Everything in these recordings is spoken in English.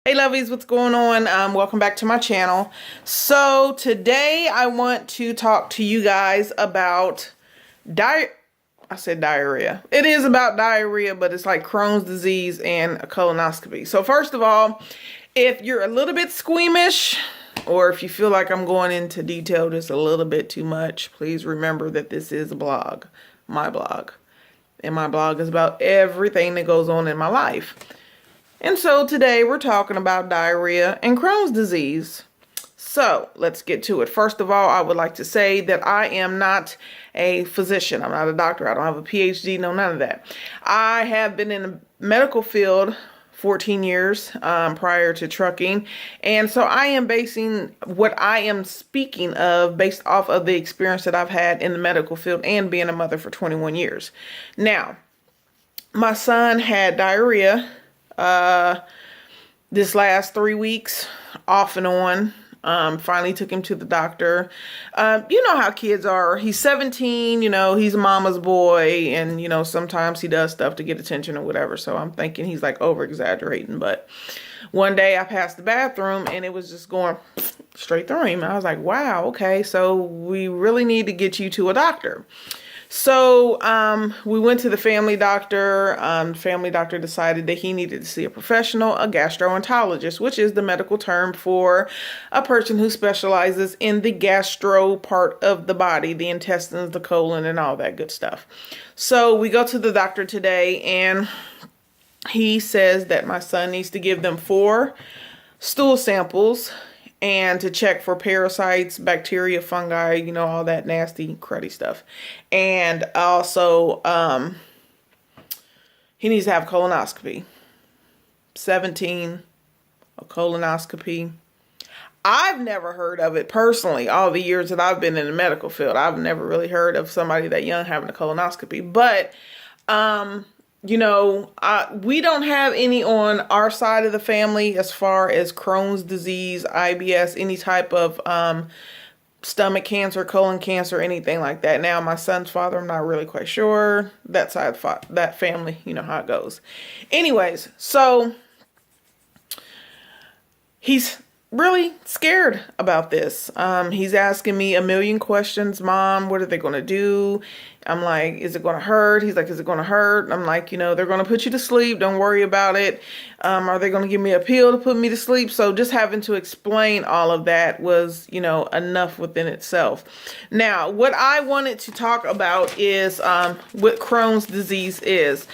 Hey lovies, what's going on? Welcome back to my channel. So today I want to talk to you guys about diarrhea. It is about diarrhea, but it's like Crohn's disease and a colonoscopy. So first of all, if you're a little bit squeamish, or if you feel like I'm going into detail just a little bit too much, please remember that this is a blog, my blog. And my blog is about everything that goes on in my life. And so today we're talking about diarrhea and Crohn's disease. So let's get to it. First of all, I would like to say that I am not a physician. I'm not a doctor. I don't have a PhD, no, none of that. I have been in the medical field 14 years prior to trucking. And so I am basing what I am speaking of based off of the experience that I've had in the medical field and being a mother for 21 years. Now, my son had diarrhea this last 3 weeks, off and on. Finally took him to the doctor. You know how kids are. He's 17, he's a mama's boy, and, sometimes he does stuff to get attention or whatever. So I'm thinking he's like over exaggerating. But one day I passed the bathroom and it was just going straight through him. I was like, wow, okay, so we really need to get you to a doctor. So we went to the family doctor. The family doctor decided that he needed to see a professional, a gastroenterologist, which is the medical term for a person who specializes in the gastro part of the body, the intestines, the colon, and all that good stuff. So we go to the doctor today, and he says that my son needs to give them 4 stool samples and to check for parasites, bacteria, fungi, all that nasty, cruddy stuff. And also, he needs to have a colonoscopy. 17, a colonoscopy. I've never heard of it personally, all the years that I've been in the medical field. I've never really heard of somebody that young having a colonoscopy. But, we don't have any on our side of the family as far as Crohn's disease, IBS, any type of stomach cancer, colon cancer, anything like that. Now, my son's father, I'm not really quite sure. That side of that family, you know how it goes. Anyways, so he's really scared about this. He's asking me a million questions. Mom, what are they going to do? I'm like, is it going to hurt? He's like, is it going to hurt? I'm like, they're going to put you to sleep. Don't worry about it. Are they going to give me a pill to put me to sleep? So just having to explain all of that was, enough within itself. Now, what I wanted to talk about is what Crohn's disease is.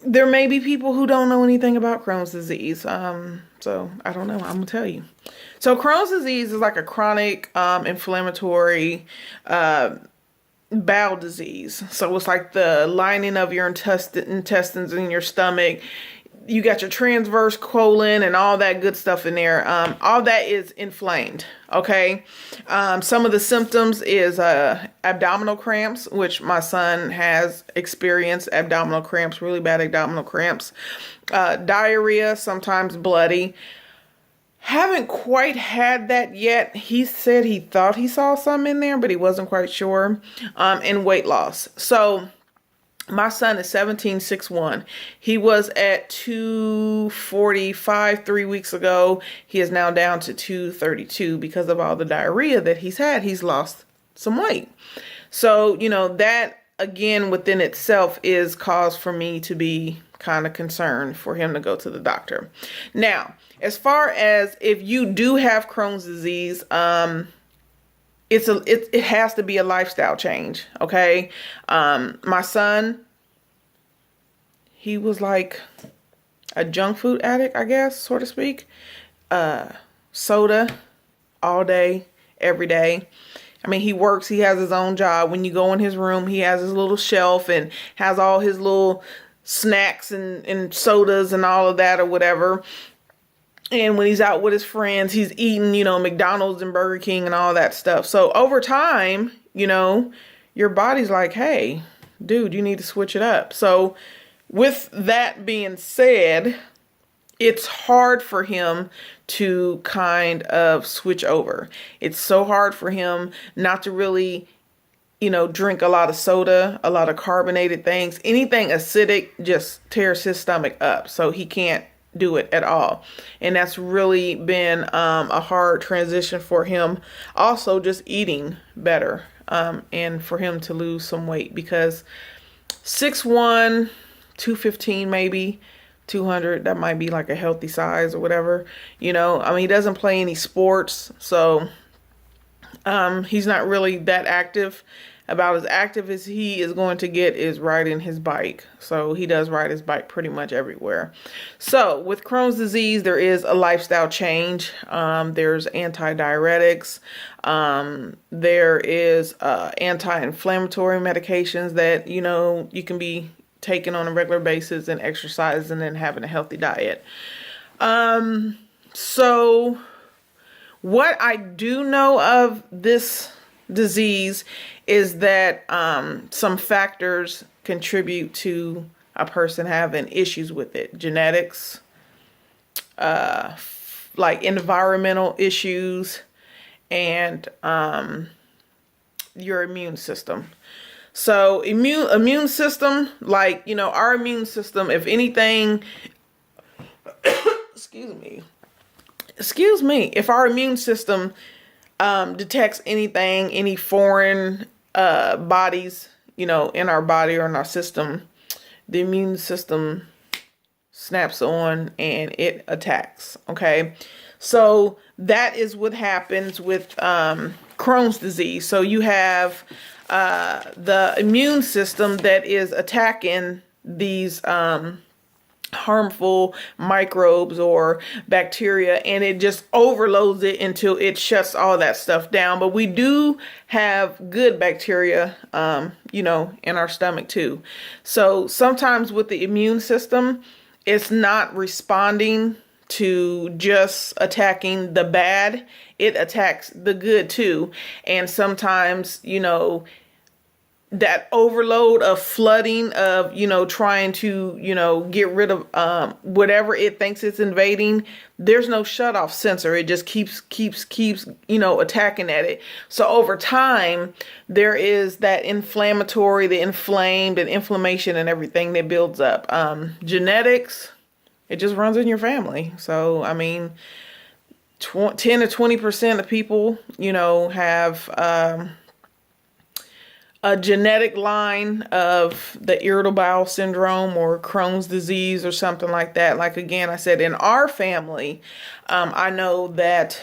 There may be people who don't know anything about Crohn's disease. So I don't know. I'm going to tell you. So Crohn's disease is like a chronic inflammatory bowel disease. So it's like the lining of your intestines in your stomach. You got your transverse colon and all that good stuff in there. All that is inflamed. Okay. Some of the symptoms is abdominal cramps, which my son has experienced abdominal cramps, really bad abdominal cramps. Diarrhea, sometimes bloody. Haven't quite had that yet. He said he thought he saw some in there, but he wasn't quite sure. And weight loss. So my son is 17'6'1". He was at 245 3 weeks ago. He is now down to 232 because of all the diarrhea that he's had. He's lost some weight. So, that again within itself is cause for me to be kind of concerned for him to go to the doctor. Now, as far as if you do have Crohn's disease, it has to be a lifestyle change. Okay. My son, he was like a junk food addict, I guess, so to speak. Soda all day, every day. I mean, he works, he has his own job. When you go in his room, he has his little shelf and has all his little snacks and sodas and all of that or whatever. And when he's out with his friends, he's eating, McDonald's and Burger King and all that stuff. So over time, your body's like, hey, dude, you need to switch it up. So with that being said, it's hard for him to kind of switch over. It's so hard for him not to really, drink a lot of soda, a lot of carbonated things. Anything acidic just tears his stomach up. So he can't do it at all. And that's really been a hard transition for him. Also, just eating better, and for him to lose some weight, because 6'1", 215 maybe, 200, that might be like a healthy size or whatever. You know, I mean, he doesn't play any sports, so he's not really that active. About as active as he is going to get is riding his bike. So he does ride his bike pretty much everywhere. So with Crohn's disease, there is a lifestyle change. There's antidiuretics. There is anti-inflammatory medications that, you know, you can be taking on a regular basis, and exercise, and then having a healthy diet. So what I do know of this disease is that some factors contribute to a person having issues with it. Genetics, like environmental issues, and your immune system. So immune system, like, you know, our immune system, if anything, excuse me, if our immune system detects anything, any foreign bodies, you know, in our body or in our system, the immune system snaps on and it attacks. Okay. So that is what happens with Crohn's disease. So you have the immune system that is attacking these harmful microbes or bacteria, and it just overloads it until it shuts all that stuff down. But we do have good bacteria, you know, in our stomach too. So sometimes with the immune system, it's not responding to just attacking the bad, it attacks the good too. And sometimes, you know, that overload of flooding of, you know, trying to, you know, get rid of whatever it thinks it's invading, there's no shut off sensor. It just keeps, you know, attacking at it. So over time, there is that inflammatory, the inflamed, and inflammation and everything that builds up. Genetics, it just runs in your family. So, I mean, 10 to 20% of people, you know, have a genetic line of the irritable bowel syndrome or Crohn's disease or something like that. Like, again, I said, in our family, I know that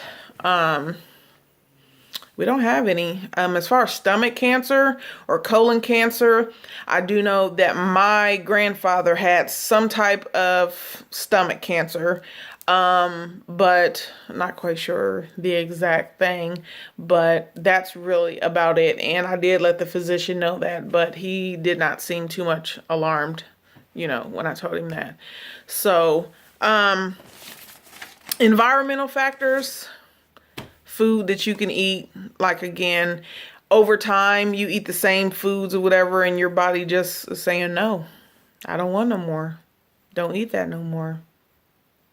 we don't have any. As far as stomach cancer or colon cancer, I do know that my grandfather had some type of stomach cancer, but I'm not quite sure the exact thing, but that's really about it. And I did let the physician know that, but he did not seem too much alarmed, you know, when I told him that. So, environmental factors, food that you can eat, like, again, over time you eat the same foods or whatever and your body just is saying, no, I don't want no more. Don't eat that no more.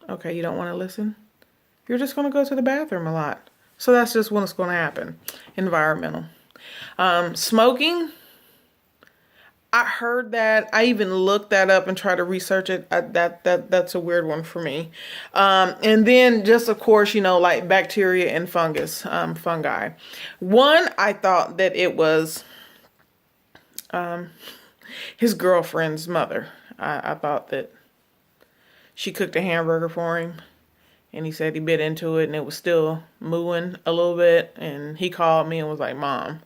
Okay, you don't want to listen? You're just going to go to the bathroom a lot. So that's just what's going to happen. Environmental. Smoking. I heard that. I even looked that up and tried to research it. That's a weird one for me. And then just, of course, you know, like bacteria and fungi. One, I thought that it was his girlfriend's mother. I thought that she cooked a hamburger for him, and he said he bit into it and it was still mooing a little bit. And he called me and was like, Mom.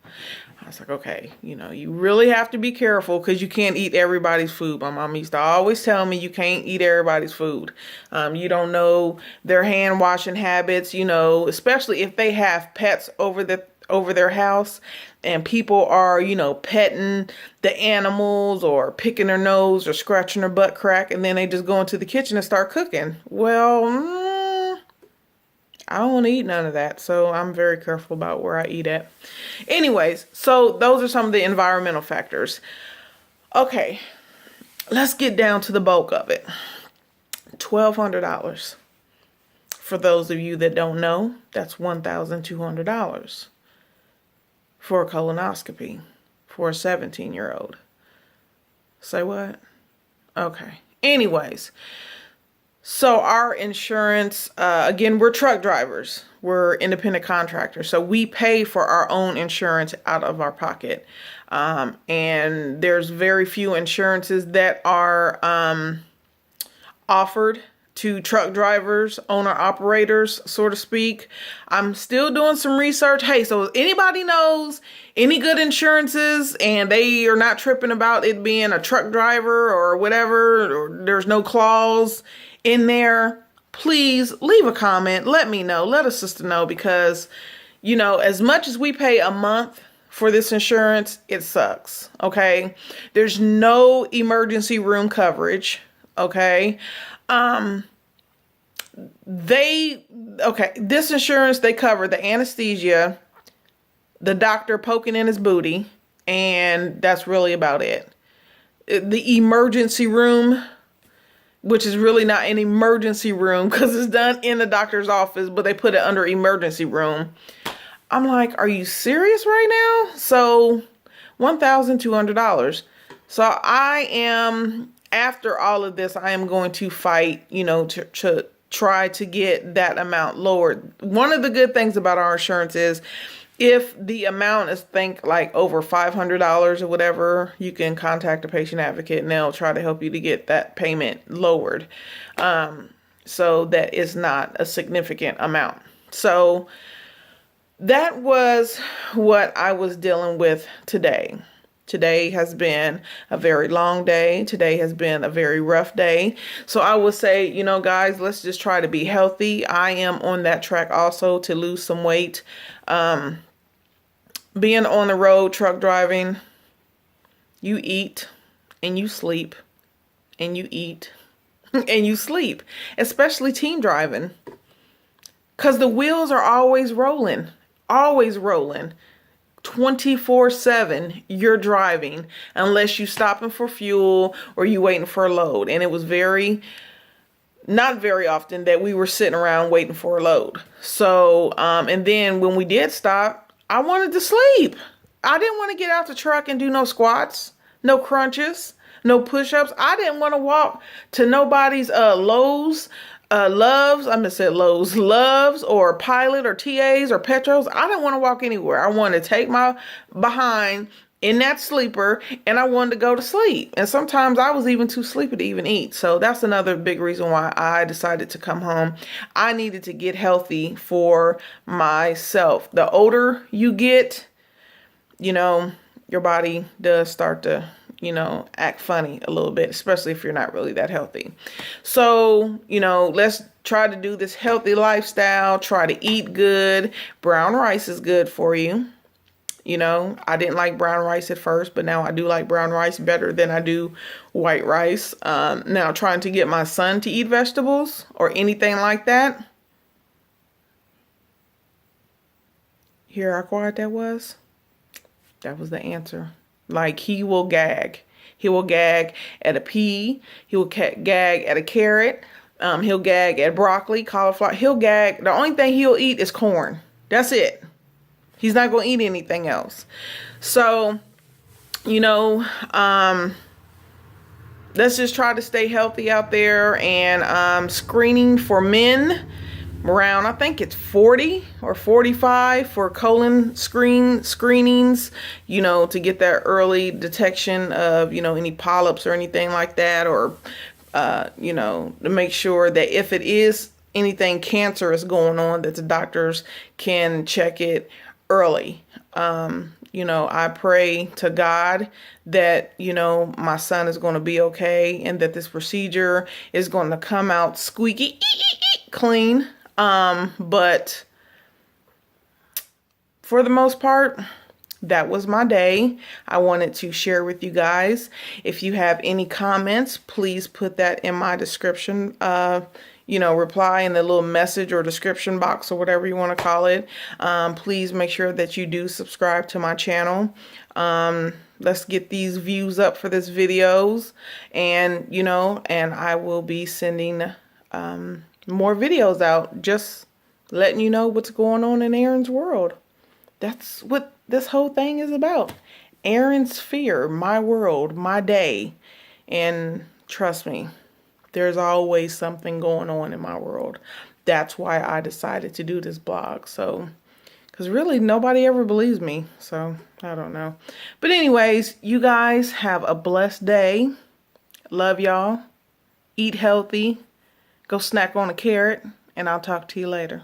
I was like, okay, you know, you really have to be careful because you can't eat everybody's food. My mom used to always tell me you can't eat everybody's food. You don't know their hand washing habits, you know, especially if they have pets over their house and people are, you know, petting the animals or picking their nose or scratching their butt crack, and then they just go into the kitchen and start cooking. Well, I don't want to eat none of that, so I'm very careful about where I eat at. Anyways, so those are some of the environmental factors. Okay, let's get down to the bulk of it. $1,200. For those of you that don't know, that's $1,200 for a colonoscopy for a 17-year-old. Say what? Okay. Anyways, So our insurance, again, we're truck drivers. We're independent contractors. So we pay for our own insurance out of our pocket. And there's very few insurances that are offered to truck drivers, owner operators, so to speak. I'm still doing some research. Hey, so if anybody knows any good insurances and they are not tripping about it being a truck driver or whatever, or there's no clause in there, please leave a comment. Let me know. Let a sister know, because, you know, as much as we pay a month for this insurance, it sucks. Okay. There's no emergency room coverage. Okay. This insurance, they cover the anesthesia, the doctor poking in his booty, and that's really about it. The emergency room, which is really not an emergency room because it's done in the doctor's office, but they put it under emergency room. I'm like, are you serious right now? So $1,200. So I am, after all of this, I am going to fight, you know, to try to get that amount lowered. One of the good things about our insurance is if the amount is, think like over $500 or whatever, you can contact a patient advocate and they'll try to help you to get that payment lowered. So that is not a significant amount. So that was what I was dealing with today. Today has been a very long day. Today has been a very rough day. So I would say, you know, guys, let's just try to be healthy. I am on that track also to lose some weight. Being on the road, truck driving, you eat and you sleep and you eat and you sleep, especially team driving, because the wheels are always rolling. 24/7 you're driving, unless you stopping for fuel or you waiting for a load. And it was not very often that we were sitting around waiting for a load. So and then when we did stop, I wanted to sleep. I didn't want to get out the truck and do no squats, no crunches, no push-ups. I didn't want to walk to nobody's Lowe's, Loves, I'm gonna say Loves or Pilot or TAs or Petros. I didn't want to walk anywhere. I wanted to take my behind in that sleeper and I wanted to go to sleep. And sometimes I was even too sleepy to even eat. So that's another big reason why I decided to come home. I needed to get healthy for myself. The older you get, you know, your body does start to, you know, act funny a little bit, especially if you're not really that healthy. So, you know, let's try to do this healthy lifestyle, try to eat good. Brown rice is good for you. You know, I didn't like brown rice at first, but now I do like brown rice better than I do white rice. Now trying to get my son to eat vegetables or anything like that. Hear how quiet that was? That was the answer. Like, he will gag. He will gag at a pea. He will gag at a carrot. He'll gag at broccoli, cauliflower. He'll gag. The only thing he'll eat is corn. That's it. He's not going to eat anything else. So, you know, let's just try to stay healthy out there. And screening for men around, I think it's 40 or 45 for colon screenings, you know, to get that early detection of, you know, any polyps or anything like that, or, you know, to make sure that if it is anything cancerous going on, that the doctors can check it early. You know, I pray to God that, you know, my son is going to be okay and that this procedure is going to come out squeaky clean. But for the most part, that was my day. I wanted to share with you guys. If you have any comments, please put that in my description, you know, reply in the little message or description box or whatever you want to call it. Please make sure that you do subscribe to my channel. Let's get these views up for this videos, and, you know, and I will be sending, more videos out, just letting you know what's going on in Aaron's world. That's what this whole thing is about. Aaron's sphere, my world, my day. And trust me, There's always something going on in my world. That's why I decided to do this blog. So, because really nobody ever believes me. So, I don't know. But anyways, you guys have a blessed day. Love y'all. Eat healthy. Go snack on a carrot. And I'll talk to you later.